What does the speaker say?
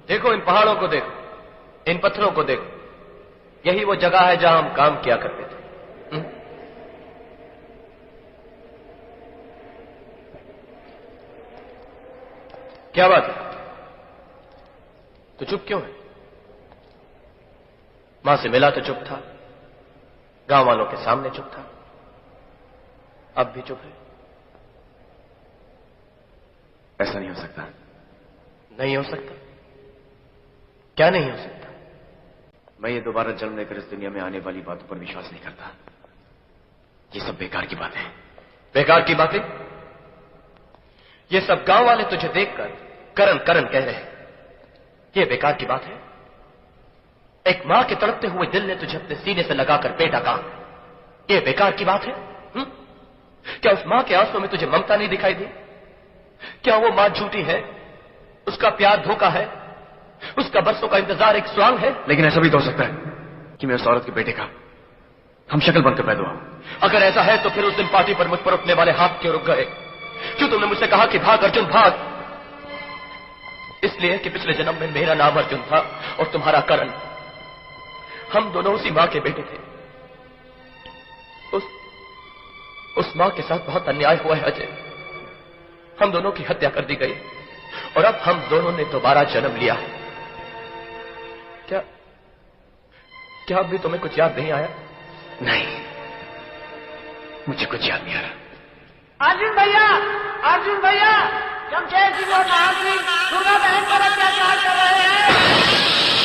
देखो इन पहाड़ों को देखो, इन पत्थरों को देखो, यही वो जगह है जहां हम काम किया करते थे। क्या बात है, तो चुप क्यों है? मां से मिला तो चुप था, गांव वालों के सामने चुप था, अब भी चुप है। ऐसा नहीं हो सकता। नहीं हो सकता? क्या नहीं हो सकता? मैं ये दोबारा जन्म लेकर इस दुनिया में आने वाली बातों पर विश्वास नहीं करता। ये सब बेकार की बातें हैं। बेकार की बातें? ये सब गांव वाले तुझे देखकर करन करन कह रहे हैं, ये बेकार की बात है? एक मां के तड़पते हुए दिल ने तुझे अपने सीने से लगाकर बेटा कहा, ये बेकार की बात है? क्या उस मां के आंसुओं में तुझे ममता नहीं दिखाई दी? क्या वो मां झूठी है? उसका प्यार धोखा है? उसका बरसों का इंतजार एक स्वांग है? लेकिन ऐसा भी तो हो सकता है कि मैं उस औरत के बेटे का हम शक्ल बनकर पैदा हुआ। अगर ऐसा है तो फिर उस दिन पार्टी पर मुझ पर उठने वाले हाथ क्यों रुक गए? क्यों तुमने मुझसे कहा कि भाग अर्जुन भाग? इसलिए कि पिछले जन्म में मेरा नाम अर्जुन था और तुम्हारा करण। हम दोनों उसी मां के बेटे थे। उस मां के साथ बहुत अन्याय हुआ है अजय। हम दोनों की हत्या कर दी गई और अब हम दोनों ने दोबारा जन्म लिया है। क्या अब भी तुम्हें कुछ याद नहीं आया? नहीं, मुझे कुछ याद नहीं आ रहा। अर्जुन भैया, जमशेद सिंह और महान सिंह दुर्गा बहन पर अत्याचार कर रहे हैं।